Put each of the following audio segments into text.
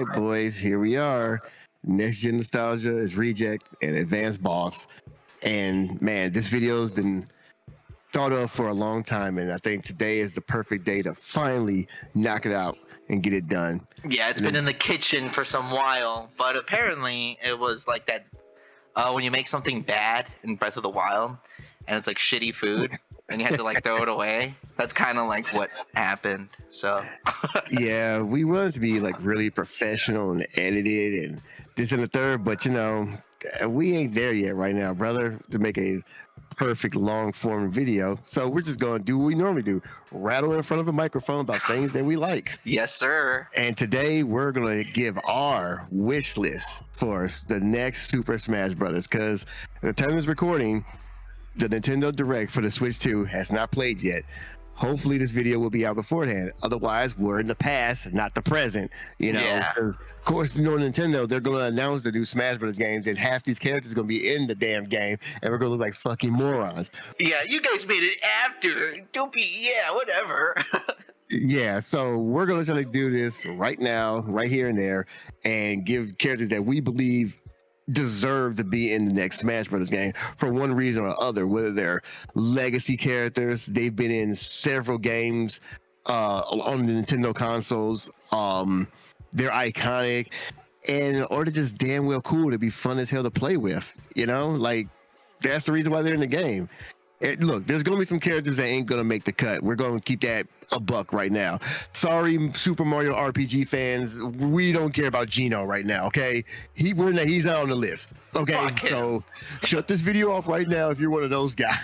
right, boys, here we are. Next Gen Nostalgia is Reject and Advanced Boss. And man, this video has been thought of for a long time, and I think today is the perfect day to finally knock it out and get it done. Yeah, it's been in the kitchen for some while, but apparently it was like that when you make something bad in Breath of the Wild and it's like shitty food and you have to like throw it away. That's kind of like what happened. So Yeah, we wanted to be like really professional and edited and this and the third, but you know, we ain't there yet right now, brother, to make a perfect long form video. So we're just going to do what we normally do, rattle in front of a microphone about things that we like. yes, sir. And today we're going to give our wish list for the next Super Smash Brothers, because at the time of this recording, the Nintendo Direct for the Switch 2 has not played yet. Hopefully this video will be out beforehand. Otherwise, we're in the past, not the present. You know, Yeah. of course, you know, Nintendo, they're going to announce the new Smash Brothers games, and half these characters are going to be in the damn game, and we're going to look like fucking morons. Yeah, you guys made it after. Don't be, yeah, whatever. Yeah, so we're going to try to do this right now, right here and there, and give characters that we believe deserve to be in the next Smash Brothers game for one reason or other, whether they're legacy characters, they've been in several games on the Nintendo consoles, they're iconic, or they're just damn well cool to be fun as hell to play with, you know, like that's the reason why they're in the game. Look, there's going to be some characters that ain't going to make the cut. We're going to keep that a buck right now. Sorry, Super Mario RPG fans. We don't care about Geno right now, okay? He's not on the list, okay? So shut this video off right now if you're one of those guys.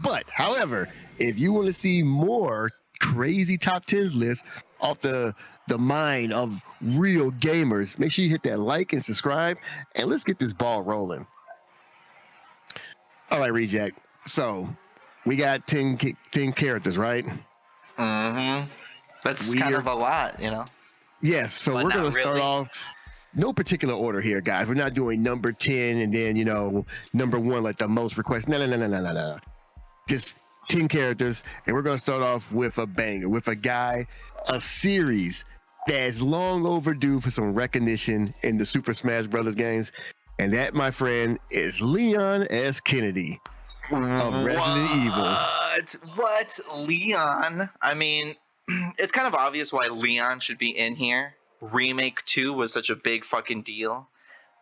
But, however, if you want to see more crazy top 10 lists off the mind of real gamers, make sure you hit that like and subscribe, and let's get this ball rolling. All right, Reject. So we got 10 characters, right? Mm-hmm. That's kind of a lot, you know? Yes, so we're going to start off, no particular order here, guys. We're not doing number 10 and then, you know, number 1 like the most requests. No. Just 10 characters, and we're going to start off with a banger, with a series that's long overdue for some recognition in the Super Smash Brothers games. And that, my friend, is Leon S. Kennedy of Resident Evil. What? Leon? I mean, it's kind of obvious why Leon should be in here. Remake 2 was such a big fucking deal.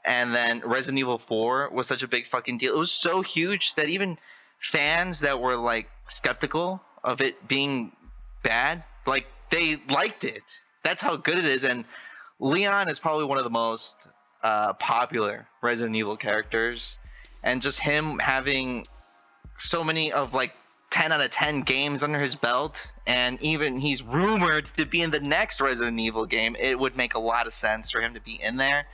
And then Resident Evil 4 was such a big fucking deal. It was so huge that even fans that were, like, skeptical of it being bad, like, they liked it. That's how good it is. And Leon is probably one of the most popular Resident Evil characters, and just him having so many of like 10 out of 10 games under his belt, and even he's rumored to be in the next Resident Evil game. It would make a lot of sense for him to be in there,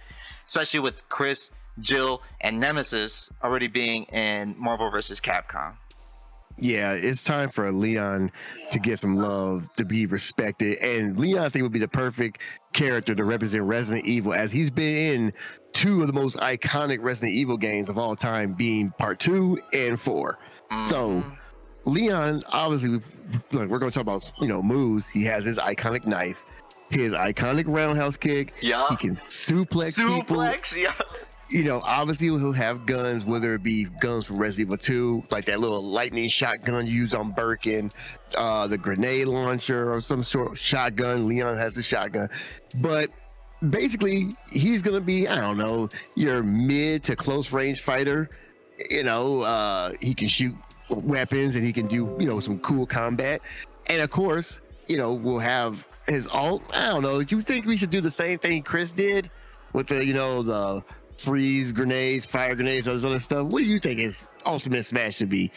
especially with Chris, Jill, and Nemesis already being in Marvel vs. Capcom. Yeah, it's time for Leon to get some love, to be respected. And Leon, I think, would be the perfect character to represent Resident Evil, as he's been in 2 of the most iconic Resident Evil games of all time, being Part 2 and 4. Mm-hmm. So Leon, obviously, look, we're going to talk about, you know, moves. He has his iconic knife, his iconic roundhouse kick. Yeah. He can suplex people. Yeah. You know, obviously he'll have guns, whether it be guns from Resident Evil 2, like that little lightning shotgun you use on Birkin, the grenade launcher or some sort of shotgun. Leon has the shotgun. But basically, he's going to be, I don't know, your mid to close range fighter. You know, he can shoot weapons and he can do, you know, some cool combat. And of course, you know, we'll have his ult. I don't know. Do you think we should do the same thing Chris did with the, you know, the freeze grenades, fire grenades, those other stuff? What do you think his ultimate smash should be?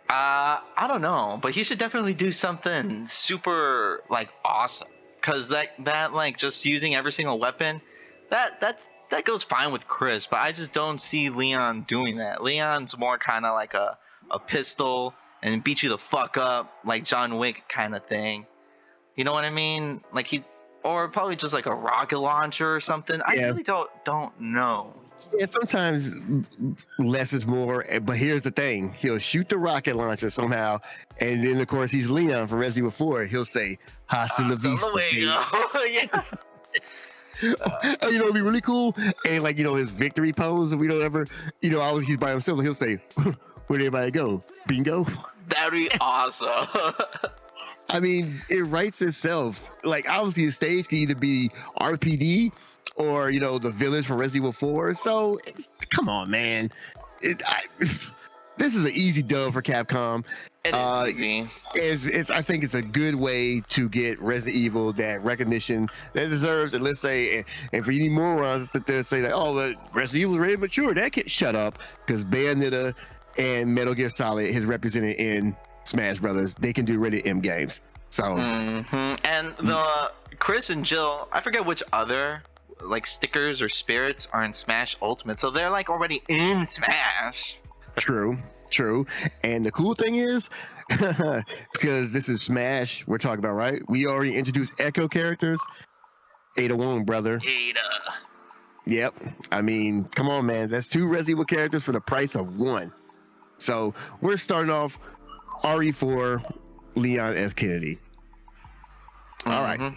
I don't know, but he should definitely do something super like awesome, because that like just using every single weapon, that goes fine with Chris, but I just don't see Leon doing that. Leon's more kind of like a pistol and beat you the fuck up, like John Wick kind of thing. You know what I mean? Like or probably just like a rocket launcher or something. Yeah. I really don't know. Yeah, sometimes less is more. But here's the thing: he'll shoot the rocket launcher somehow, and then of course he's Leon from Resident Evil 4. He'll say "Hasta la Hasta vista, baby." luego. Yeah. Oh, you know, it'd be really cool. And like, you know, his victory pose, we don't ever, you know, always he's by himself. He'll say, "Where'd everybody go? Bingo." That'd be awesome. I mean, it writes itself. Like, obviously, the stage can either be RPD or, you know, the village from Resident Evil 4. So, come on, man. This is an easy dub for Capcom. It is easy. I think it's a good way to get Resident Evil that recognition that it deserves. And let's say, and for any morons that they say that, oh, Resident Evil is really mature, that can shut up, because Bayonetta and Metal Gear Solid is represented in Smash Brothers. They can do rated M games. So, and the Chris and Jill, I forget which other like stickers or spirits are in Smash Ultimate, so they're like already in Smash. True. And the cool thing is, because this is Smash we're talking about, right? We already introduced Echo characters. Ada Wong, brother. Ada. Yep. I mean, come on, man. That's 2 Resident Evil characters for the price of 1. So we're starting off RE4 Leon S. Kennedy. All right.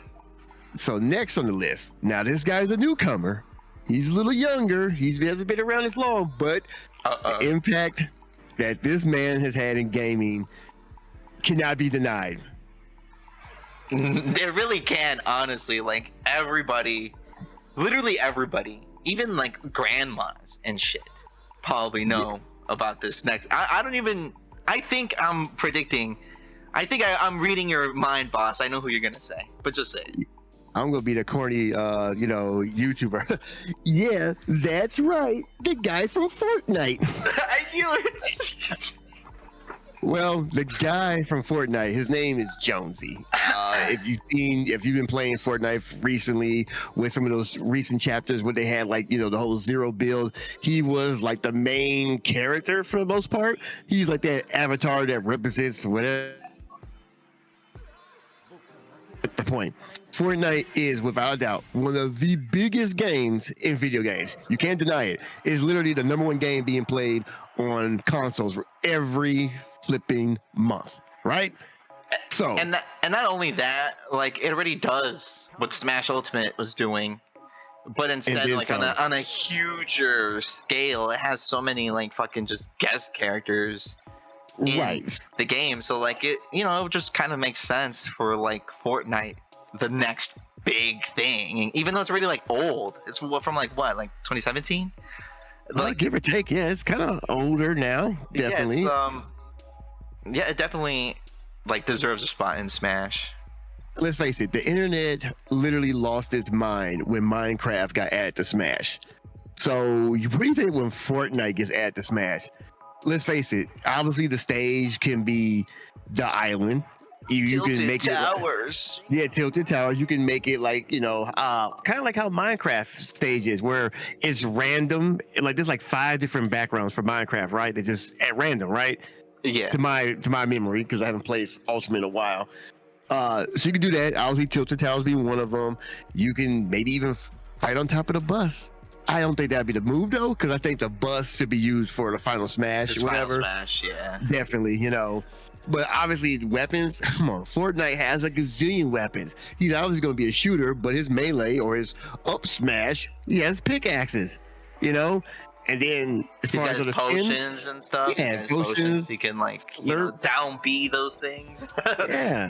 So next on the list, now this guy's a newcomer. He's a little younger. He hasn't been around as long, but the impact that this man has had in gaming cannot be denied. They really can, honestly. Like everybody, literally everybody, even like grandmas and shit, probably know about this next. I don't even. I think I'm predicting. I think I'm reading your mind, boss. I know who you're gonna say, but just say it. I'm gonna be the corny, you know, YouTuber. Yeah, that's right. The guy from Fortnite. I knew it. Well, the guy from Fortnite, his name is Jonesy. If you've been playing Fortnite recently with some of those recent chapters where they had like, you know, the whole zero build, he was like the main character for the most part. He's like that avatar that represents whatever. The point. Fortnite is without a doubt one of the biggest games in video games. You can't deny it. It's literally the #1 game being played on consoles for every flipping month, right? So and not only that, like it already does what Smash Ultimate was doing, but instead like on a huger scale, it has so many like fucking just guest characters in the game. So like it, you know, it just kind of makes sense for like Fortnite, the next big thing, even though it's already like old. It's from like 2017, like give or take. Yeah, it's kind of older now. Definitely. Yeah, it definitely like deserves a spot in Smash. Let's face it, the internet literally lost its mind when Minecraft got added to Smash. So what do you think when Fortnite gets added to Smash? Let's face it, obviously the stage can be the island. You can make towers. Tilted towers. You can make it like, you know, kind of like how Minecraft stage is, where it's random. Like there's like 5 different backgrounds for Minecraft, right? They're just at random, right? Yeah. To my memory, because I haven't played Ultimate in a while. So you can do that. Obviously, tilted towers being one of them. You can maybe even fight on top of the bus. I don't think that'd be the move though, because I think the bus should be used for the final smash or whatever. Final smash, yeah. Definitely, you know. But obviously, weapons. Come on, Fortnite has a gazillion weapons. He's obviously going to be a shooter, but his melee or his up smash, he has pickaxes. You know. And then as far as the potions and stuff, yeah, potions, you can like down B those things. Yeah.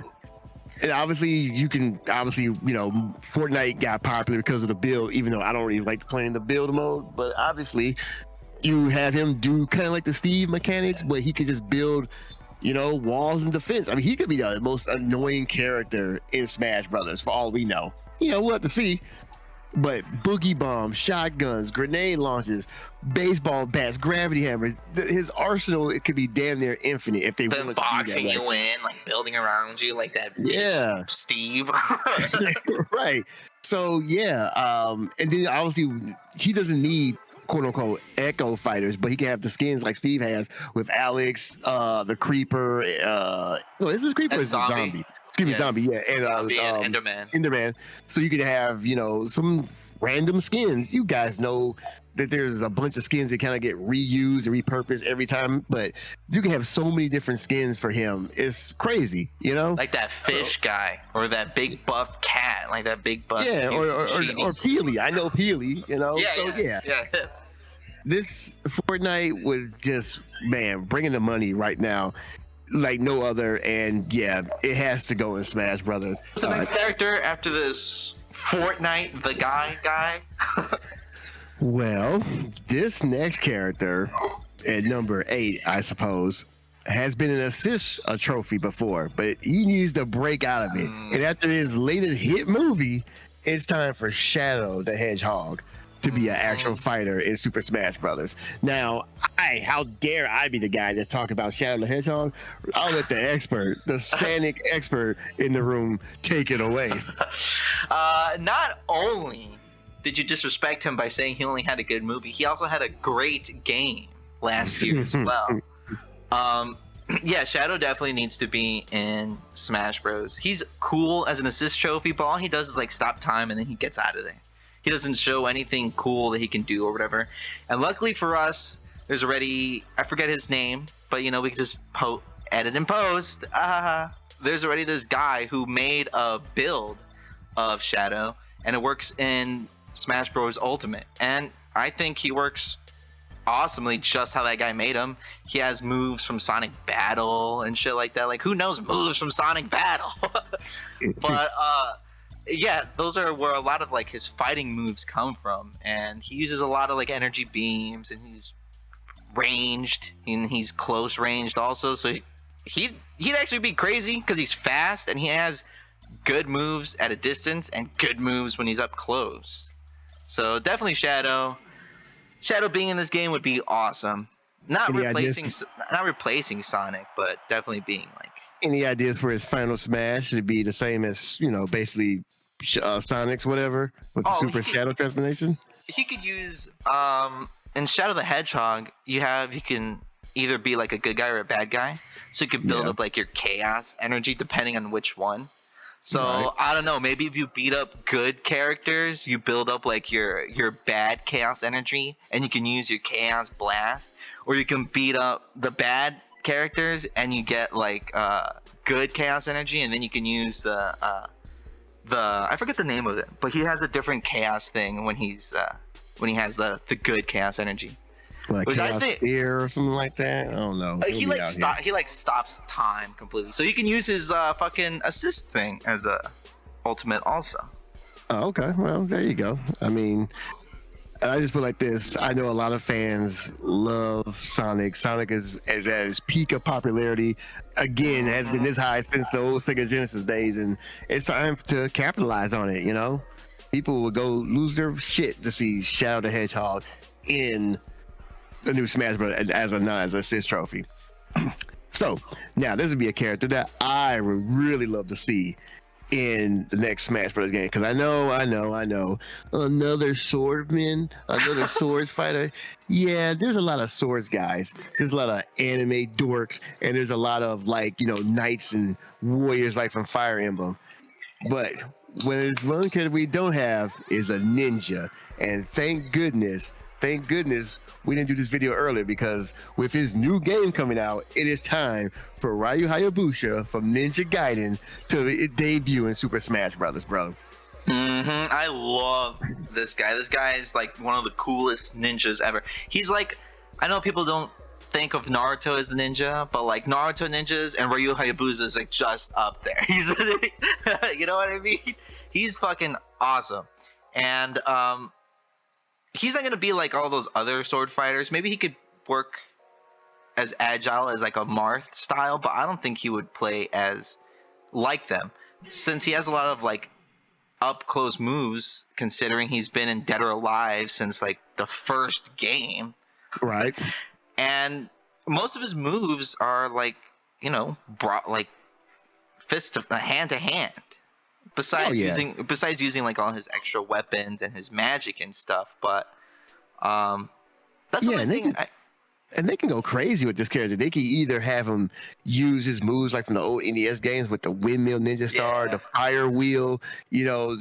And obviously you know, Fortnite got popular because of the build, even though I don't really like playing the build mode, but obviously you have him do kind of like the Steve mechanics, but he could just build, you know, walls and defense. I mean, he could be the most annoying character in Smash Brothers for all we know. You know, we'll have to see. But boogie bombs, shotguns, grenade launchers, baseball bats, gravity hammers, his arsenal, it could be damn near infinite if they want to boxing you in, like building around you like that. Yeah, Steve. Right. So yeah, and then obviously he doesn't need quote unquote echo fighters, but he can have the skins like Steve has with Alex, the Creeper. No, is this Creeper or is it Zombie? Excuse me, Zombie. Yeah, and Zombie and Enderman. Enderman. So you could have, you know, some random skins. You guys know that there's a bunch of skins that kind of get reused and repurposed every time, but you can have so many different skins for him. It's crazy, you know? Like that fish guy or that big buff cat, like that big buff. Yeah, or Peely. I know Peely, you know? Yeah, So yeah. this Fortnite was just, man, bringing the money right now like no other. And yeah, it has to go in Smash Brothers. What's the next character after this Fortnite, the guy? Well, this next character at number 8, I suppose, has been an assist trophy before, but he needs to break out of it. And after his latest hit movie, it's time for Shadow the Hedgehog to be an actual fighter in Super Smash Brothers. Now, how dare I be the guy to talk about Shadow the Hedgehog? I'll let the expert, the Sonic expert in the room, take it away. Not only did you disrespect him by saying he only had a good movie, he also had a great game last year as well. Yeah, Shadow definitely needs to be in Smash Bros. He's cool as an assist trophy, but all he does is like stop time and then he gets out of there. He doesn't show anything cool that he can do or whatever. And luckily for us, there's already, I forget his name, but you know, we can just edit and post. There's already this guy who made a build of Shadow, and it works in Smash Bros Ultimate. And I think he works awesomely just how that guy made him. He has moves from Sonic Battle and shit like that. Like, who knows moves from Sonic Battle? But yeah, those are where a lot of like his fighting moves come from, and he uses a lot of like energy beams, and he's ranged and he's close ranged also. So he'd actually be crazy because he's fast and he has good moves at a distance and good moves when he's up close. So definitely Shadow being in this game would be awesome. Not replacing Sonic, but definitely being like. Any ideas for his final smash? Should it be the same as, you know, basically Sonic's whatever with the Super Shadow transformation? He could use in Shadow the Hedgehog, you can either be like a good guy or a bad guy. So you can build up like your chaos energy depending on which one. So I don't know, maybe if you beat up good characters, you build up like your bad chaos energy and you can use your chaos blast, or you can beat up the bad characters and you get like good chaos energy, and then you can use the I forget the name of it, but he has a different chaos thing when he has the good chaos energy. Like Chaos Spear or something like that. I don't know. He stops time completely, so you can use his fucking assist thing as a ultimate also. Oh, okay. Well, there you go. I mean, I just put like this. I know a lot of fans love Sonic. Sonic is at his peak of popularity. Again, has been this high since the old Sega Genesis days, and it's time to capitalize on it. You know, people will go lose their shit to see Shadow the Hedgehog in the new Smash Bros. as an assist trophy. So now this would be a character that I would really love to see in the next Smash Bros. Game, because I know another swordman, another swords fighter. Yeah, there's a lot of swords guys. There's a lot of anime dorks, and there's a lot of like, you know, knights and warriors like from Fire Emblem. But when there's one character we don't have is a ninja, and thank goodness we didn't do this video earlier, because with his new game coming out, it is time for Ryu Hayabusa from Ninja Gaiden to debut in Super Smash Brothers, bro. I love this guy. This guy is like one of the coolest ninjas ever. He's like, I know people don't think of Naruto as a ninja, but like Naruto ninjas and Ryu Hayabusa is like just up there. He's, you know what I mean? He's fucking awesome. And he's not gonna be like all those other sword fighters. Maybe he could work as agile as like a Marth style, but I don't think he would play as like them, since he has a lot of like up close moves, considering he's been in Dead or Alive since like the first game. Right. And most of his moves are like, you know, brought like fist to hand to hand. Besides using like all his extra weapons and his magic and stuff, but that's the only thing. And they can go crazy with this character. They can either have him use his moves like from the old NES games with the windmill ninja star, Yeah. the fire wheel,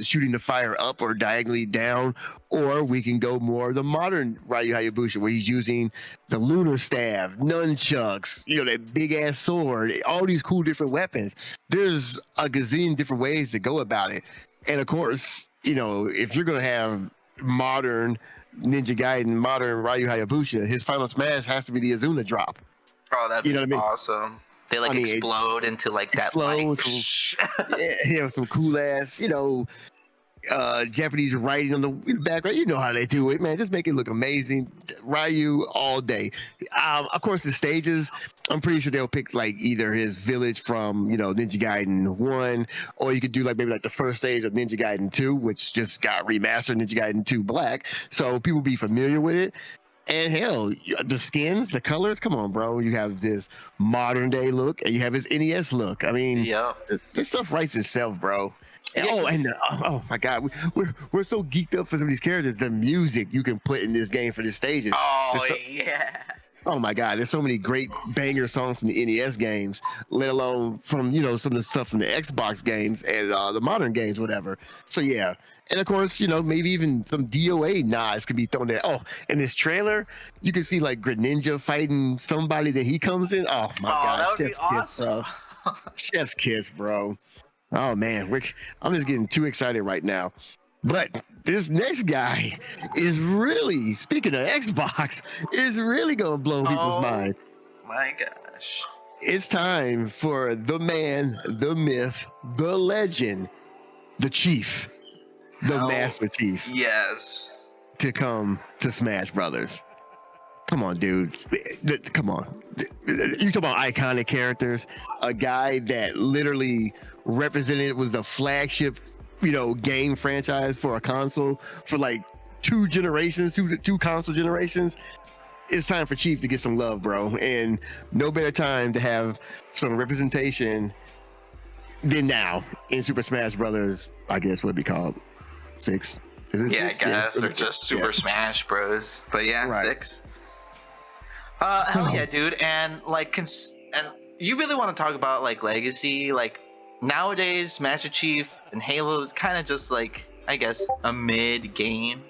shooting the fire up or diagonally down, or we can go more the modern Ryu Hayabusa where he's using the lunar staff, nunchucks, that big ass sword, all these cool different weapons. There's a gazillion different ways to go about it. And of course, if you're gonna have modern Ninja Gaiden, modern Ryu Hayabusa, his final smash has to be the Azuna drop. Oh, that'd be You know what I mean? awesome. They like explode into like that light. Yeah, some cool ass, Japanese writing on the background. You know how they do it, man. Just make it look amazing. Ryu all day. Of course, the stages, I'm pretty sure they'll pick like either his village from, Ninja Gaiden 1, or you could do like maybe like the first stage of Ninja Gaiden 2, which just got remastered, Ninja Gaiden 2 Black. So people be familiar with it. And hell, the skins, the colors, come on, bro. You have this modern day look and you have his NES look. I mean, this stuff writes itself, bro. And, oh my God, we're so geeked up for some of these characters. The music you can put in this game for the stages. Yeah. Oh my God, there's so many great banger songs from the NES games, let alone from some of the stuff from the Xbox games and the modern games, whatever. So yeah, and of course maybe even some DOA nods could be thrown there. Oh, in this trailer, you can see like Greninja fighting somebody that he comes in. Oh my God, that would be awesome. Chef's kiss, bro. Oh man, I'm just getting too excited right now. But this next guy is really, speaking of Xbox, is really gonna blow people's minds. My gosh. It's time for the man, the myth, the legend, the chief, the Master Chief. Yes. To come to Smash Brothers. Come on, dude. Come on. You talk about iconic characters. A guy that literally represented, was the flagship, game franchise for a console for like two console generations. It's time for Chief to get some love, bro. And no better time to have some representation than now in Super Smash Brothers. I guess what would be called 6. Is it 6? I guess, or just Super Smash Bros. But yeah, right. 6. Hell yeah, dude. And like, and you really want to talk about like legacy? Like nowadays, Master Chief and Halo is kind of just like, I guess, a mid game.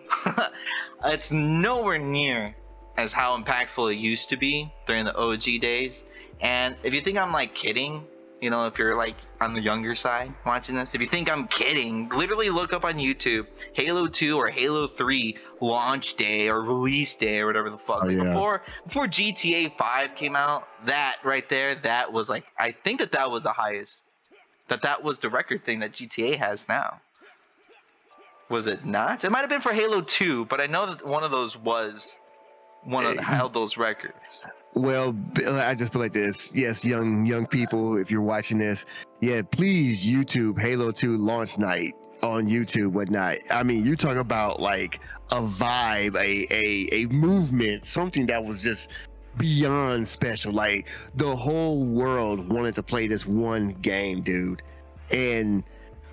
It's nowhere near as how impactful it used to be during the OG days. And if you think I'm like kidding, if you're like on the younger side watching this, if you think I'm kidding, literally look up on YouTube Halo 2 or Halo 3 launch day or release day or whatever the fuck. Before GTA 5 came out, that right there, that was like, I think that was the highest, that was the record thing that GTA has now. Was it not? It might have been for Halo 2, but I know that one of those was held those records. Well, I just put like this. Yes, young people, if you're watching this, please YouTube Halo 2 launch night on YouTube, whatnot. I mean, you talk about like a vibe, a movement, something that was just beyond special. Like the whole world wanted to play this one game, dude. And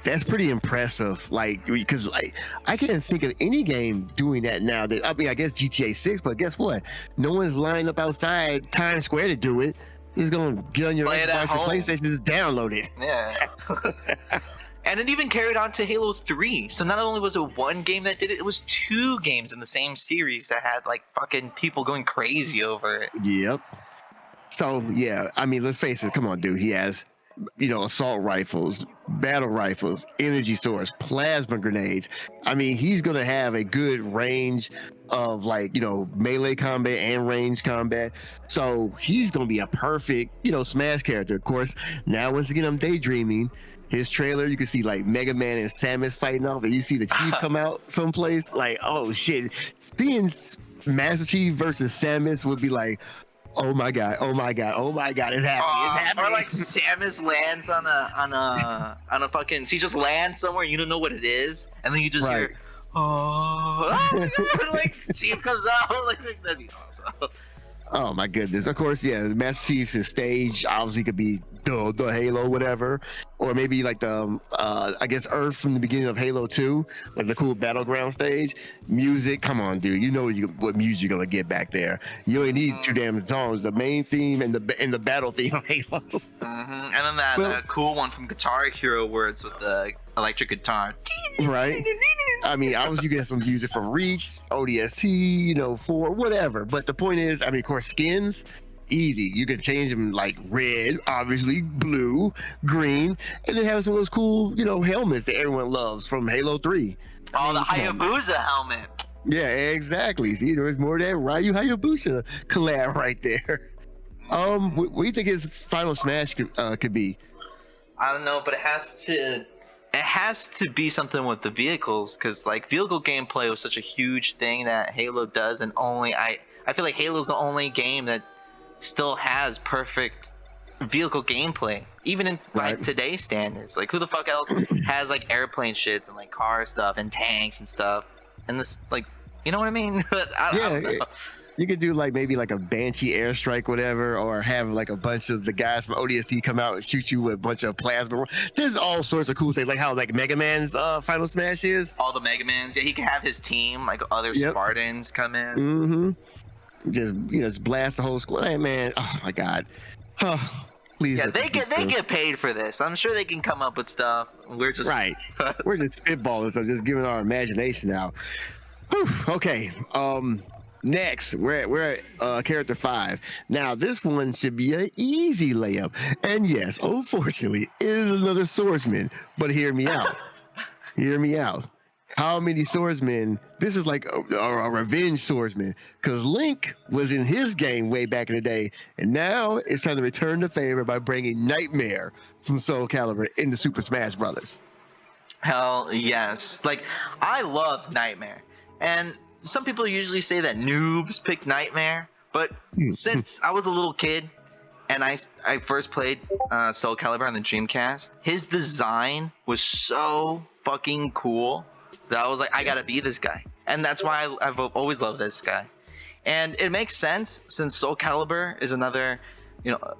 that's pretty impressive. Like, because like I can't think of any game doing that now. I mean, I guess GTA 6, but guess what? No one's lined up outside Times Square to do it. It's gonna get on your Xbox or PlayStation, just download it. Yeah. And it even carried on to Halo 3. So not only was it one game that did it, it was 2 games in the same series that had like fucking people going crazy over it. Yep. So yeah, I mean, let's face it. Come on, dude. He has, assault rifles, battle rifles, energy swords, plasma grenades. I mean, he's gonna have a good range of like, melee combat and range combat. So he's gonna be a perfect, Smash character. Of course, now once again, I'm daydreaming. His trailer, you can see like Mega Man and Samus fighting off, and you see the Chief come out someplace. Like, oh shit, seeing Master Chief versus Samus would be like, oh my god, it's happening. Or like Samus lands on a fucking, she just lands somewhere, you don't know what it is, and then you just hear, oh my god, like Chief comes out, like that'd be awesome. Oh my goodness! Of course, yeah. Master Chief's stage obviously could be the Halo, whatever, or maybe like the I guess Earth from the beginning of Halo 2, like the cool battleground stage. Music, come on, dude. You know what music you're gonna get back there. You only need two damn songs: the main theme and the battle theme of Halo. And then that Well, cool one from Guitar Hero where it's with the electric guitar. right. I mean, obviously you get some music from Reach, ODST, for whatever. But the point is, I mean, of course, skins, easy. You can change them like red, obviously, blue, green, and then have some of those cool, helmets that everyone loves from Halo 3. I Oh, the mean, come on. Hayabusa helmet. Yeah, exactly. See, there's more of that Ryu Hayabusa collab right there. What do you think his final smash could be? I don't know, but it has to be something with the vehicles, because like vehicle gameplay was such a huge thing that Halo does, and I feel like Halo's the only game that still has perfect vehicle gameplay, even in by Right. today's standards. Like who the fuck else has like airplane shits and like car stuff and tanks and stuff, and this, like, you know what I mean? I don't Yeah, know. you could do like maybe like a Banshee airstrike, whatever, or have like a bunch of the guys from ODST come out and shoot you with a bunch of plasma. There's all sorts of cool things, like how like Mega Man's Final Smash is. All the Mega Mans, yeah, he can have his team, like other Yep. Spartans come in. Just blast the whole squad. Hey, man, oh my god. Oh, please. Yeah, let they this be get true. paid for this. I'm sure they can come up with stuff. We're just Right. We're just spitballing, so just giving our imagination out. Whew, okay. Next, we're at character 5. Now, this one should be an easy layup. And yes, unfortunately, it is another swordsman. But hear me out. Hear me out. How many swordsmen? This is like a revenge swordsman, because Link was in his game way back in the day, and now it's time to return the favor by bringing Nightmare from Soul Calibur into Super Smash Brothers. Hell yes. Like, I love Nightmare. And some people usually say that noobs pick Nightmare, but since I was a little kid and I first played Soul Calibur on the Dreamcast, his design was so fucking cool that I was like, I gotta be this guy. And that's why I've always loved this guy. And it makes sense since Soul Calibur is another,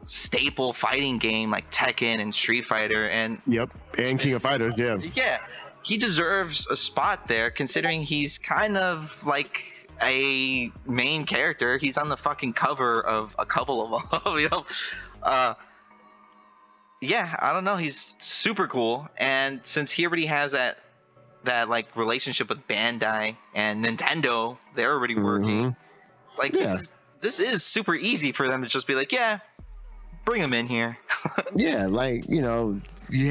staple fighting game like Tekken and Street Fighter, and Yep, and King of Fighters, yeah. yeah, he deserves a spot there considering he's kind of like a main character. He's on the fucking cover of a couple of them, yeah, I don't know, he's super cool. And since he already has that like relationship with Bandai and Nintendo, they're already working. Like, Yeah. this is super easy for them to just be like, yeah, bring him in here. Yeah, like you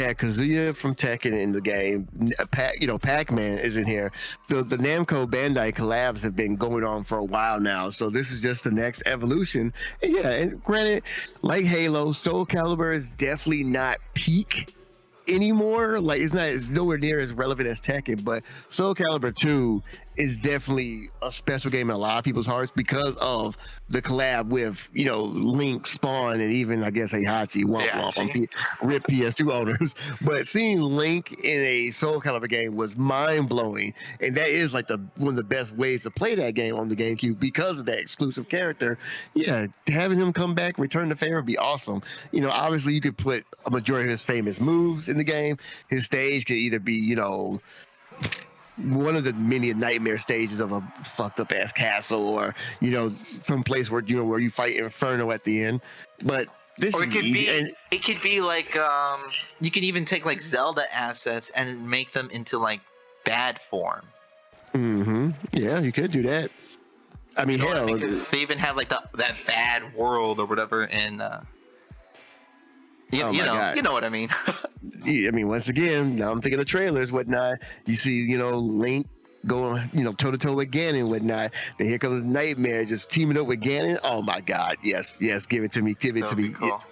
had Kazuya from Tekken in the game. Pac-Man is in here. The Namco Bandai collabs have been going on for a while now, so this is just the next evolution. And yeah, and granted, like Halo, Soul Calibur is definitely not peak anymore. Like it's nowhere near as relevant as Tekken, but Soul Calibur 2 is definitely a special game in a lot of people's hearts because of the collab with Link, Spawn, and even I guess Heihachi, RIP PS2 owners. But seeing Link in a Soul Calibur game was mind blowing, and that is like one of the best ways to play that game on the GameCube because of that exclusive character. Yeah, having him come back, return the favor, would be awesome. Obviously you could put a majority of his famous moves in the game. His stage could either be one of the many nightmare stages of a fucked up ass castle, or some place where where you fight Inferno at the end. But this Or should be easy. And it could be like you can even take like Zelda assets and make them into like bad form. yeah, you could do that. I mean, hell, because they even have like that bad world or whatever in you know what I mean. I mean, once again, now I'm thinking of trailers, whatnot. You see, Link going, toe to toe with Ganon and whatnot. Then here comes Nightmare just teaming up with Ganon. Oh my God, yes, give it to me, give it to me. Cool.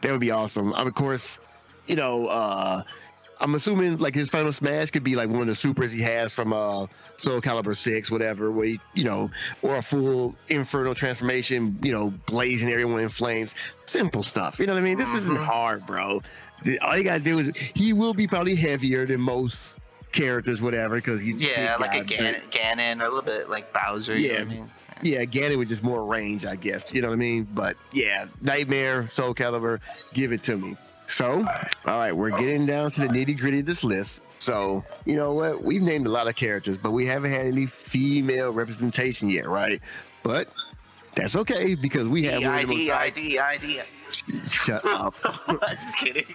That would be awesome. Of course, I'm assuming like his final smash could be like one of the supers he has from Soul Calibur 6, whatever, where or a full Inferno transformation, blazing everyone in flames. Simple stuff. You know what I mean? This isn't hard, bro. All you gotta do is he will be probably heavier than most characters, whatever, because he's like a Ganon or a little bit like Bowser. Yeah. You know what I mean? Yeah, Ganon with just more range, I guess. You know what I mean? But yeah, Nightmare, Soul Calibur, give it to me. So, all right, we're getting down to the nitty gritty of this list. So, you know what? We've named a lot of characters, but we haven't had any female representation yet, right? But that's okay because we have one of the most. ID. Shut up. I'm just kidding.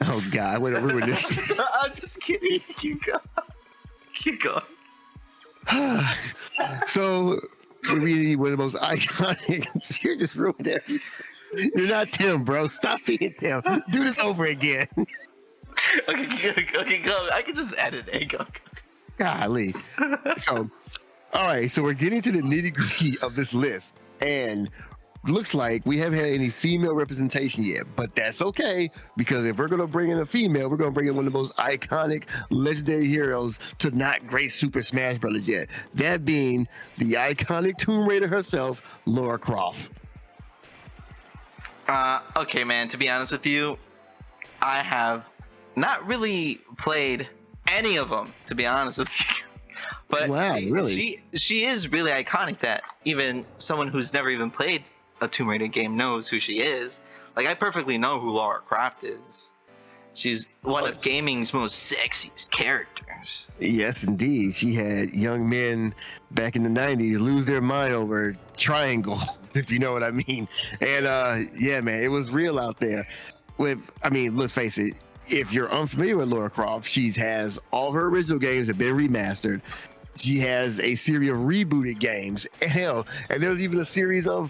Oh God, way to ruin this. I'm just kidding. Keep going. So we need one of the most iconic. You're just ruined everything. You're not Tim, bro. Stop being Tim. Do this over again. Okay, go. I can just edit it. Go. Golly. So, all right. So we're getting to the nitty gritty of this list, and looks like we haven't had any female representation yet, but that's okay because if we're gonna bring in a female, we're gonna bring in one of the most iconic, legendary heroes to not grace Super Smash Bros. Yet. That being the iconic Tomb Raider herself, Lara Croft. Okay, man. To be honest with you, I have not really played any of them. To be honest with you, but wow, really? She is really iconic. That even someone who's never even played a Tomb Raider game knows who she is. Like, I perfectly know who Lara Croft is. She's one of gaming's most sexiest characters. Yes, indeed. She had young men back in the 90s lose their mind over Triangle, if you know what I mean. And yeah, man, it was real out there. Let's face it, if you're unfamiliar with Lara Croft, she has all her original games have been remastered. She has a series of rebooted games. And there's even a series of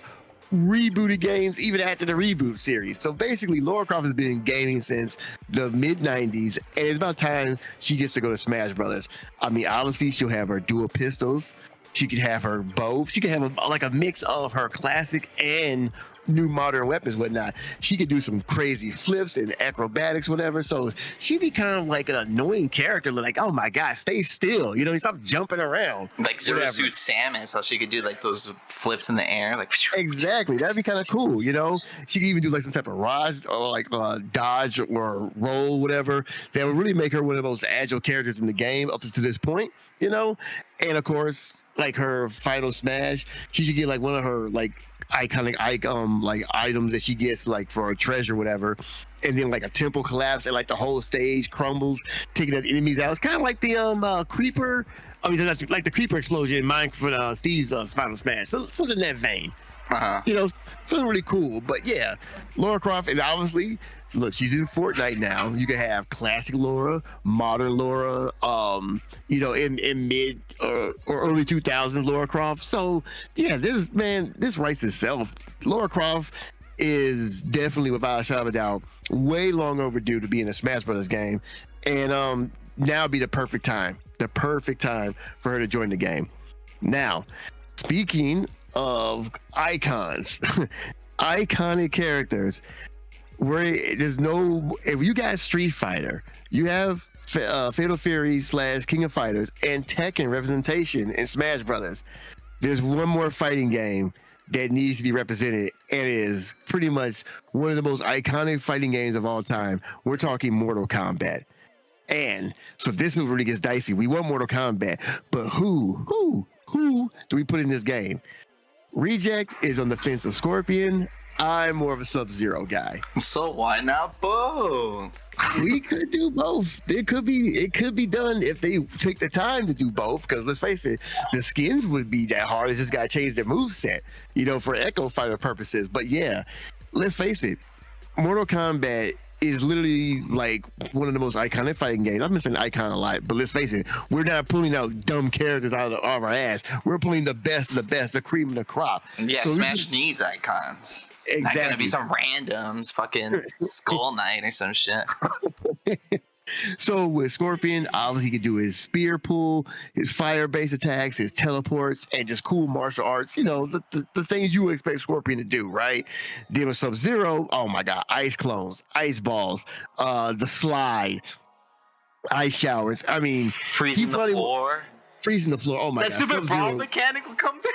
rebooted games even after the reboot series. So basically, Lara Croft has been in gaming since the mid 90s, and it's about time she gets to go to Smash Brothers. I mean, obviously, she'll have her dual pistols. She could have her bow. She could have a mix of her classic and new modern weapons, whatnot. She could do some crazy flips and acrobatics, whatever. So she'd be kind of like an annoying character, like, oh my God, stay still. You know, stop jumping around. Like Zero Suit Samus, how she could do like those flips in the air. Like exactly. That'd be kind of cool, you know? She could even do like some type of rise or like dodge or roll, whatever. That would really make her one of the most agile characters in the game up to this point, you know? And of course, like her final smash, she should get like one of her like iconic like items that she gets like for a treasure, whatever, and then like a temple collapse and like the whole stage crumbles, taking the enemies out. It's kind of like the creeper. I mean, that's like the creeper explosion in Minecraft Steve's final smash. So something in that vein. You know, something really cool. But yeah, Lara Croft, and obviously, look, she's in Fortnite now. You can have classic Lara, modern Lara, you know, in mid or early 2000s Lara Croft. So yeah, this writes itself. Lara Croft is definitely, without a shadow of a doubt, way long overdue to be in a Smash Brothers game, and now would be the perfect time for her to join the game. Now, speaking of icons, iconic characters, if you got Street Fighter, you have Fatal Fury / King of Fighters, and Tekken representation in Smash Brothers. There's one more fighting game that needs to be represented, and it is pretty much one of the most iconic fighting games of all time. We're talking Mortal Kombat. And so this is where it gets dicey. We want Mortal Kombat, but who do we put in this game? Reject is on the fence of Scorpion. I'm more of a Sub-Zero guy. So why not both? We could do both. It could be done if they take the time to do both. Because let's face it, the skins would be that hard. They just gotta change their moveset, you know, for Echo Fighter purposes. But yeah, let's face it, Mortal Kombat is literally like one of the most iconic fighting games. I'm missing icon a lot, but let's face it, we're not pulling out dumb characters out of our ass. We're pulling the best of the best, the cream of the crop. Yeah, so Smash needs icons. Exactly. Not gonna be some randoms, fucking Skull Knight or some shit. So with Scorpion, obviously he could do his spear pull, his fire-based attacks, his teleports, and just cool martial arts. You know, the things you would expect Scorpion to do, right? Then with Sub-Zero, oh my God, ice clones, ice balls, the slide, ice showers. I mean, freezing the floor. Oh my God. That stupid brawl mechanic will come back.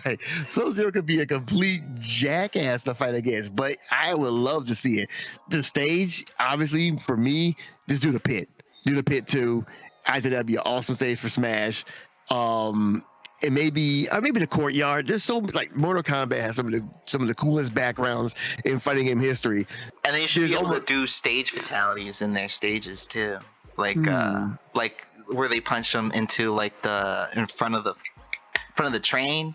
Right. Sub-Zero could be a complete jackass to fight against, but I would love to see it. The stage, obviously, for me, just do the pit. Do the pit too. I think that'd be an awesome stage for Smash. and maybe the courtyard. There's so like Mortal Kombat has some of the coolest backgrounds in fighting game history. And they should There's be able almost- to do stage fatalities in their stages too, like where they punch them into like in front of the train,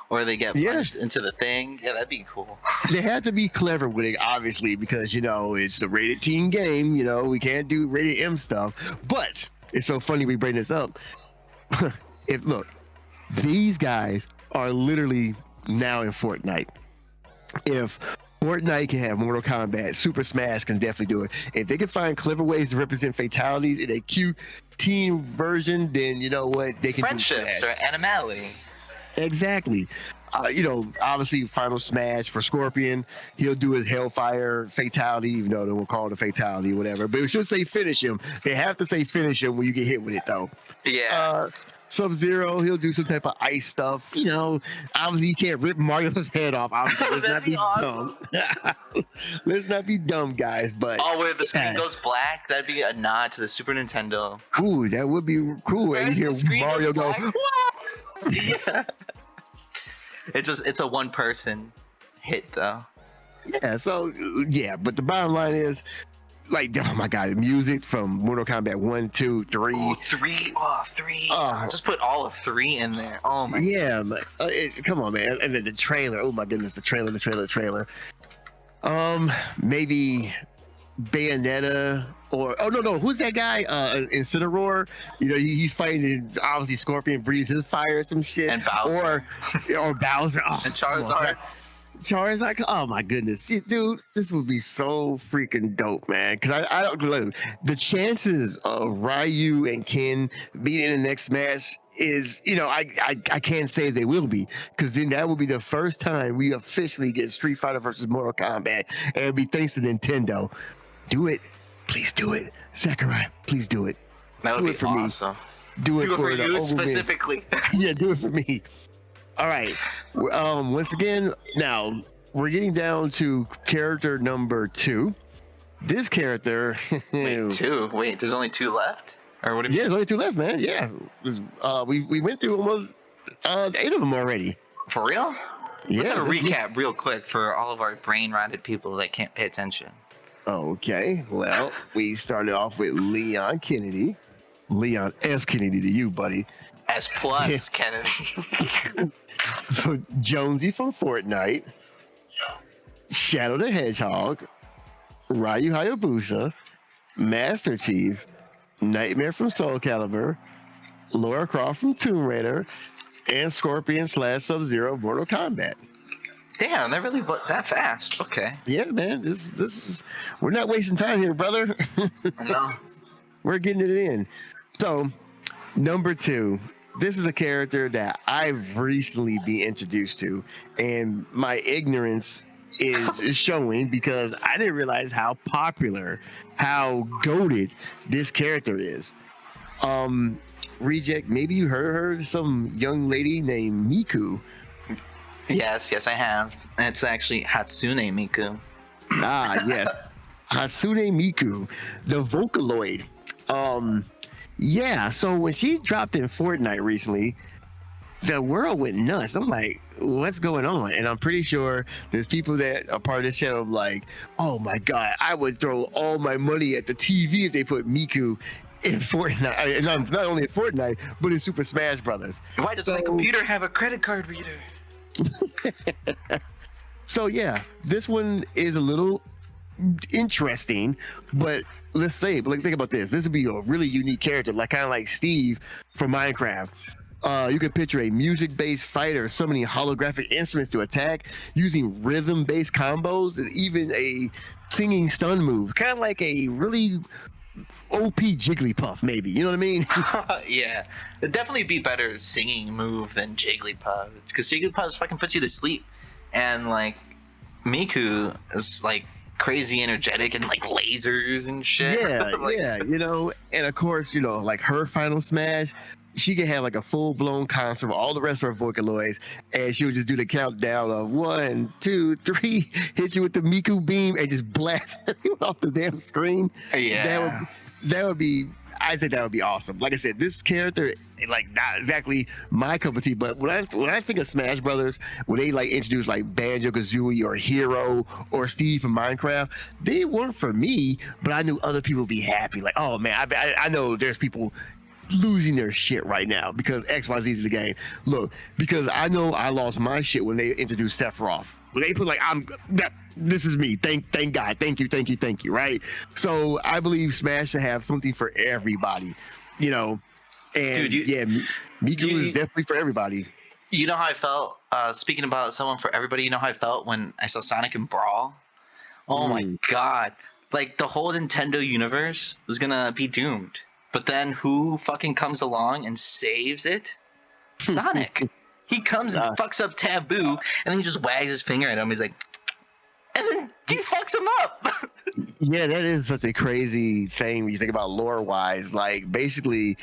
or they get punched into the thing. Yeah, that'd be cool. They had to be clever with it, obviously, because it's a rated teen game. We can't do rated M stuff. But it's so funny we bring this up. Look, these guys are literally now in Fortnite. If Fortnite can have Mortal Kombat, Super Smash can definitely do it. If they can find clever ways to represent fatalities in a cute teen version, then you know what, they can Friendships do or animality. Exactly. Obviously, Final Smash for Scorpion, he'll do his Hellfire fatality, even though they won't call it a fatality or whatever. But it should say finish him. They have to say finish him when you get hit with it, though. Yeah. Sub-Zero, he'll do some type of ice stuff. Obviously, you can't rip Mario's head off. Obviously, That'd be awesome. dumb. Let's not be dumb, guys. But where the screen goes black, that'd be a nod to the Super Nintendo. Ooh, that would be cool. And you hear Mario go, yeah. It's a one person hit though. Yeah, but the bottom line is, like, oh my god, the music from Mortal Kombat 1, 2, 3. Oh, 3. Oh, 3. Just put all of 3 in there. Oh my god. Come on, man. And then the trailer. Oh my goodness, the trailer. Maybe Bayonetta or no, who's that guy? Incineroar. He's fighting, and obviously Scorpion breathes his fire or some shit. And Bowser. Or Bowser. Oh, and Charizard. Charizard, oh my goodness, dude, this would be so freaking dope, man. Because I don't look, the chances of Ryu and Ken being in the next Smash is, I can't say they will be, because then that will be the first time we officially get Street Fighter versus Mortal Kombat, and it'll be thanks to Nintendo. Do it, please do it, Sakurai, please do it. That would be awesome. Do it for you specifically. Yeah, do it for me. All right. Once again, now we're getting down to character number 2. This character. Wait, 2? Wait, there's only 2 left? Or what? There's only 2 left, man. Yeah. We went through almost 8 of them already. For real? Yeah. Let's have a recap real quick for all of our brain-rotted people that can't pay attention. Okay. Well, we started off with Leon Kennedy. Leon S. Kennedy to you, buddy. S plus Kennedy. Jonesy from Fortnite, Shadow the Hedgehog, Ryu Hayabusa, Master Chief, Nightmare from Soul Calibur, Lara Croft from Tomb Raider, and Scorpion / Sub-Zero Mortal Kombat. Damn, they're really that fast. Okay. Yeah, man. This is, we're not wasting time here, brother. No. We're getting it in. So, number 2. This is a character that I've recently been introduced to, and my ignorance is showing because I didn't realize how popular, how goated this character is. Reject, maybe you heard of her, some young lady named Miku. Yes, I have. It's actually Hatsune Miku. Yeah. Hatsune Miku, the Vocaloid. Yeah, so when she dropped in Fortnite recently, the world went nuts. I'm like, what's going on? And I'm pretty sure there's people that are part of this channel like, oh my god, I would throw all my money at the TV if they put Miku in Fortnite. And not only in Fortnite, but in Super Smash Brothers. Why does my computer have a credit card reader? So yeah, this one is a little interesting, but let's say, think about this. This would be a really unique character, like kind of like Steve from Minecraft. You could picture a music-based fighter summoning holographic instruments to attack, using rhythm-based combos, and even a singing stun move, kind of like a really OP Jigglypuff, maybe. You know what I mean? Yeah, it'd definitely be better singing move than Jigglypuff, because Jigglypuff fucking puts you to sleep, and like Miku is like crazy energetic and like lasers and shit. Yeah, like, yeah, and of course, like her final smash, she could have like a full-blown concert with all the rest of her Vocaloids, and she would just do the countdown of 1, 2, 3, hit you with the Miku beam, and just blast everyone off the damn screen. Yeah. That would be. I think that would be awesome. Like I said, this character, like, not exactly my cup of tea, but when I think of Smash Brothers, when they like introduce like Banjo Kazooie or Hero or Steve from Minecraft, they weren't for me, but I knew other people would be happy. Like, oh man, I know there's people losing their shit right now because XYZ is the game. Look, because I know I lost my shit when they introduced Sephiroth. When they put like, this is me. Thank God. Thank you. Right. So I believe Smash should have something for everybody, you know. And Dude, Miku is definitely for everybody. You know how I felt? Speaking about someone for everybody, you know how I felt when I saw Sonic and Brawl? Oh my god. Like, the whole Nintendo universe was gonna be doomed. But then who fucking comes along and saves it? Sonic. He comes and fucks up Taboo, and then he just wags his finger at him. He's like, and then he fucks him up. Yeah, that is such a crazy thing when you think about lore-wise. Like, basically,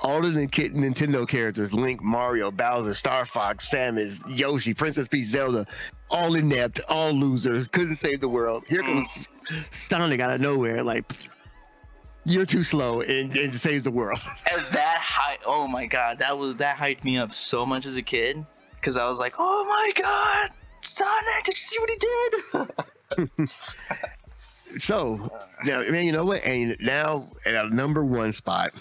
all the Nintendo characters, Link, Mario, Bowser, Star Fox, Samus, Yoshi, Princess Peach, Zelda, all inept, all losers, couldn't save the world. Here comes Sonic out of nowhere, like, you're too slow, and saves the world. And oh my god, that hyped me up so much as a kid, because I was like, oh my god, Sonic, did you see what he did? So, now, man, you know what? And now at our number one spot,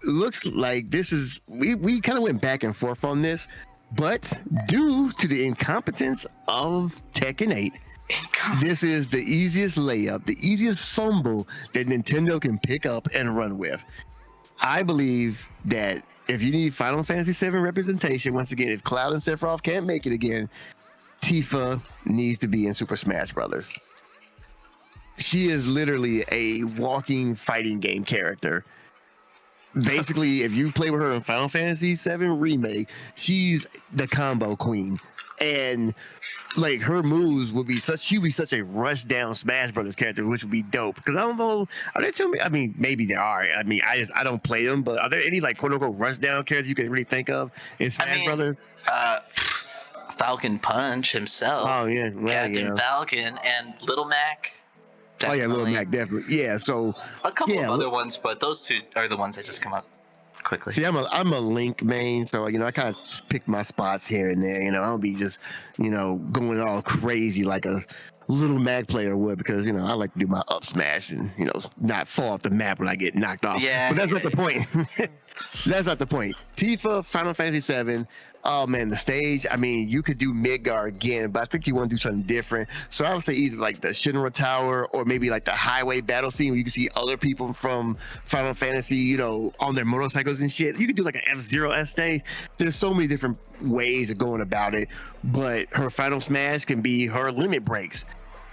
looks like this is, we kind of went back and forth on this, but due to the incompetence of Tekken 8, this is the easiest layup, the easiest fumble that Nintendo can pick up and run with. I believe that if you need Final Fantasy VII representation, once again, if Cloud and Sephiroth can't make it again, Tifa needs to be in Super Smash Brothers. She is literally a walking fighting game character. Basically, if you play with her in Final Fantasy VII Remake, she's the combo queen. And like, her moves would be she'd be such a rush down Smash Brothers character, which would be dope. Because I don't know, are there too many? I mean, maybe there are. I mean, I don't play them, but are there any like quote unquote rush down characters you can really think of in Smash Brothers? Falcon Punch himself. Oh yeah, Captain Falcon and Little Mac. Definitely. Oh yeah, Little Mac, definitely. Yeah, so a couple of other ones, but those two are the ones that just come up quickly. See, I'm a Link main, so I kind of pick my spots here and there. I don't be just going all crazy like a Little Mac player would, because I like to do my up smash and not fall off the map when I get knocked off. Yeah, but that's not the point. That's not the point. Tifa, Final Fantasy VII. Oh man, the stage. I mean, you could do Midgar again, but I think you want to do something different. So I would say either like the Shinra Tower, or maybe like the highway battle scene where you can see other people from Final Fantasy, on their motorcycles and shit. You could do like an F-Zero stage. There's so many different ways of going about it, but her final smash can be her limit breaks.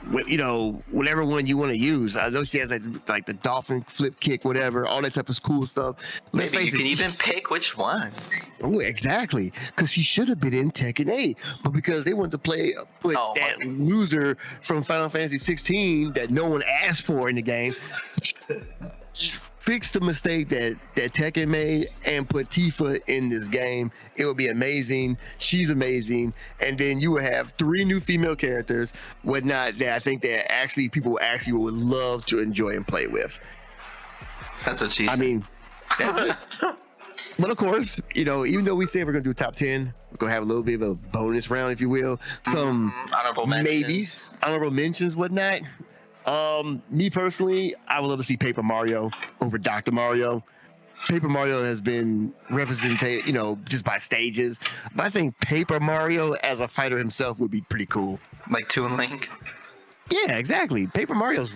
Whatever one you want to use. I know she has like the dolphin flip kick, whatever, all that type of cool stuff. Maybe you can even pick which one. Oh, exactly. Because she should have been in Tekken 8, but because they wanted to put that loser from Final Fantasy 16 that no one asked for in the game, fix the mistake that Tekken made and put Tifa in this game. It would be amazing. She's amazing. And then you would have 3 new female characters, whatnot, that I think that actually people actually would love to enjoy and play with. That's what she said. I mean, that's it. But of course, even though we say we're going to do top 10, we're going to have a little bit of a bonus round, if you will. Some honorable mentions. Maybes, honorable mentions, whatnot. Me personally, I would love to see Paper Mario over Dr. Mario. Paper Mario has been represented, just by stages. But I think Paper Mario as a fighter himself would be pretty cool. Like Toon Link? Yeah, exactly. Paper Mario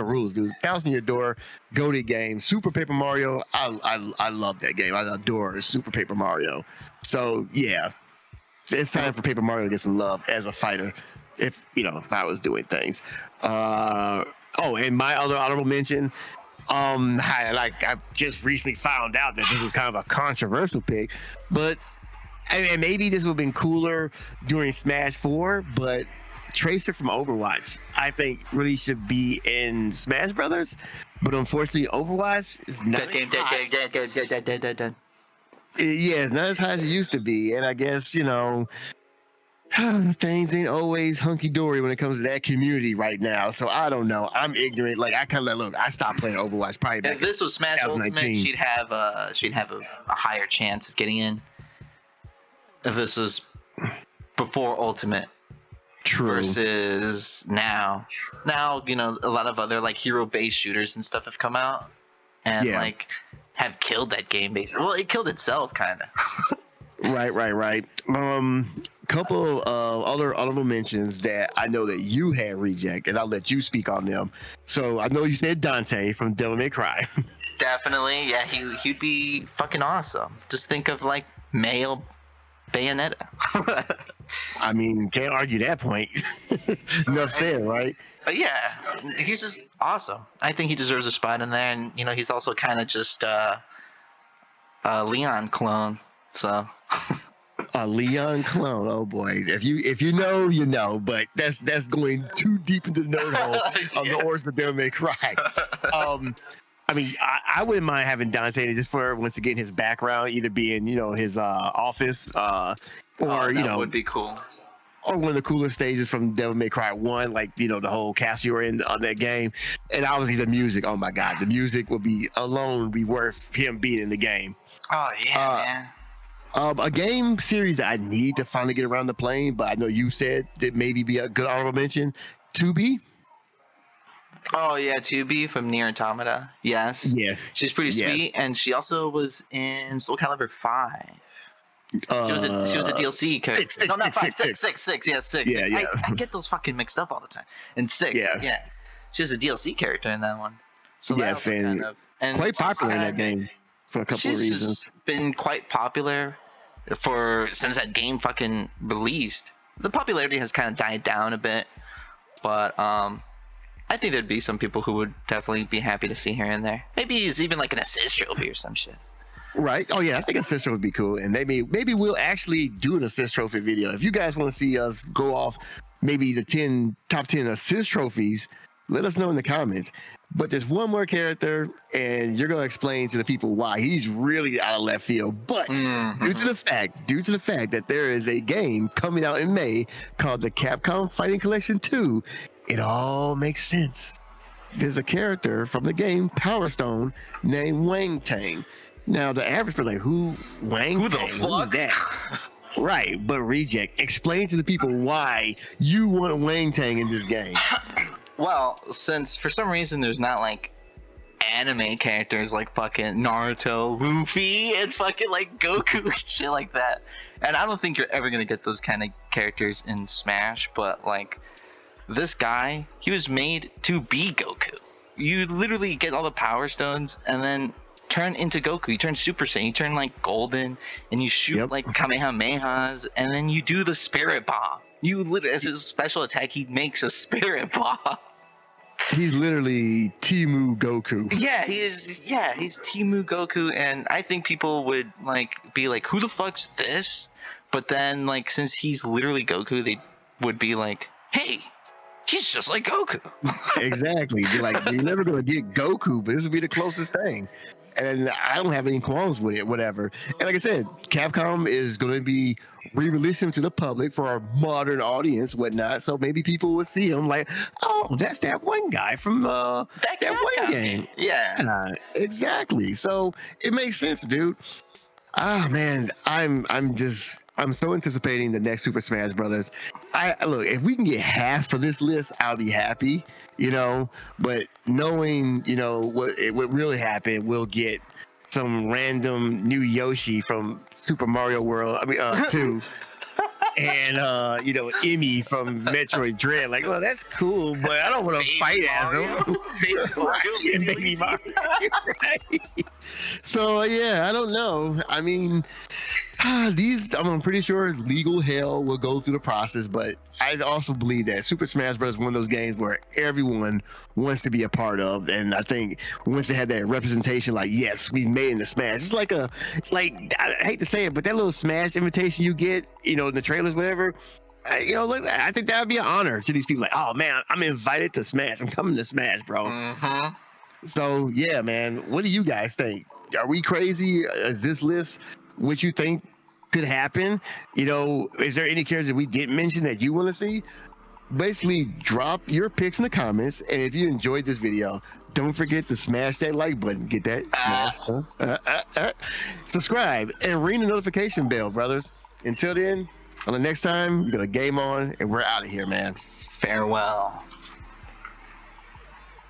rules, dude. 1,000-Year Door, goated game. Super Paper Mario, I love that game. I adore Super Paper Mario. So yeah, it's time for Paper Mario to get some love as a fighter. If I was doing things. And my other honorable mention, I just recently found out that this was kind of a controversial pick, but and maybe this would have been cooler during Smash 4, but Tracer from Overwatch, I think, really should be in Smash Brothers, but unfortunately Overwatch is not dead. Yeah, it's not as high as it used to be, and I guess things ain't always hunky dory when it comes to that community right now. So I don't know. I'm ignorant. Like I kind of look. I stopped playing Overwatch probably back If this was Smash in Ultimate, 2019. she'd have a higher chance of getting in. If this was before Ultimate True. versus now, a lot of other like hero-based shooters and stuff have come out and Yeah. like have killed that game basically. Well, it killed itself kind of. Right. Couple of other honorable mentions that I know that you had reject, and I'll let you speak on them. So I know you said Dante from Devil May Cry. Definitely, yeah, he'd be fucking awesome. Just think of like male Bayonetta. I mean, can't argue that point. Enough said, right? But yeah, he's just awesome. I think he deserves a spot in there, and he's also kind of just a Leon clone. So A Leon clone. Oh boy. If you know, you know, but that's going too deep into the nerd hole of the origins of Devil May Cry. I mean, I wouldn't mind having Dante just for once again his background, either being his office, or that would be cool. or one of the cooler stages from Devil May Cry 1, like the whole castle you were in on that game, and obviously the music. Oh my God, the music would be worth him being in the game. Oh yeah, man. A game series that I need to finally get around to playing, but I know you said that maybe be a good honorable mention. 2B. Oh yeah, 2B from Nier Automata. Yes. Yeah, She's pretty yeah. sweet, and she also was in Soul Calibur 5. She was a DLC character. Six. No, not 5. 6. Yeah, 6. Yeah, yeah. I get those fucking mixed up all the time. And 6. Yeah. She was a DLC character in that one. So that Yes, was and quite popular in that game for a couple of reasons. She's just been quite popular since that game fucking released. The popularity has kind of died down a bit, but I think there'd be some people who would definitely be happy to see her in there. Maybe it's even like an assist trophy or some shit. Right. Oh yeah, I think assist trophy would be cool, and maybe we'll actually do an assist trophy video. If you guys want to see us go off maybe the top 10 assist trophies, let us know in the comments. But there's one more character, and you're gonna explain to the people why he's really out of left field. But due to the fact that there is a game coming out in May called the Capcom Fighting Collection 2, it all makes sense. There's a character from the game Power Stone named Wang Tang. Now the average person like, who Wang Tang? Who is that? Right, but reject. Explain to the people why you want Wang Tang in this game. Well, since for some reason there's not like anime characters like fucking Naruto, Luffy, and fucking like Goku and shit like that, and I don't think you're ever gonna get those kind of characters in Smash, but like this guy, he was made to be Goku. You literally get all the Power Stones and then turn into Goku. You turn Super Saiyan, you turn like Golden, and you shoot like Kamehamehas, and then you do the Spirit Bomb. You literally, as his special attack, he makes a Spirit Bomb. He's literally Timu Goku. Yeah, he's Timu Goku, and I think people would like be like, who the fuck's this? But then like since he's literally Goku, they would be like, hey, he's just like Goku. Exactly. Like, you're never gonna get Goku, but this would be the closest thing. And I don't have any qualms with it, whatever. And like I said, Capcom is going to be re-releasing him to the public for our modern audience, whatnot. So maybe people will see him like, oh, that's that one guy from that one game. Yeah, exactly. So it makes sense, dude. Ah, man, I'm so anticipating the next Super Smash Brothers. Look, if we can get half of this list, I'll be happy, but knowing, what really happened, we'll get some random new Yoshi from Super Mario World, 2. And Emmy from Metroid Dread. Like, well, that's cool, but I don't want to fight as him. Baby Mario. Right. So yeah, I don't know. I mean, I'm pretty sure legal hell will go through the process, but I also believe that Super Smash Bros. Is one of those games where everyone wants to be a part of, and I think once they have that representation, like, yes, we've made it in the Smash. It's like I hate to say it, but that little Smash invitation you get, in the trailers, whatever. Look, I think that would be an honor to these people. Like, oh man, I'm invited to Smash. I'm coming to Smash, bro. So yeah, man. What do you guys think? Are we crazy? Is this list what you think could happen. You know, is there any characters that we didn't mention that you want to see? Basically, drop your picks in the comments, and if you enjoyed this video, don't forget to smash that like button. Get that smash, subscribe, and ring the notification bell, brothers. Until then, on the next time, you're gonna game on, and we're out of here, man. Farewell.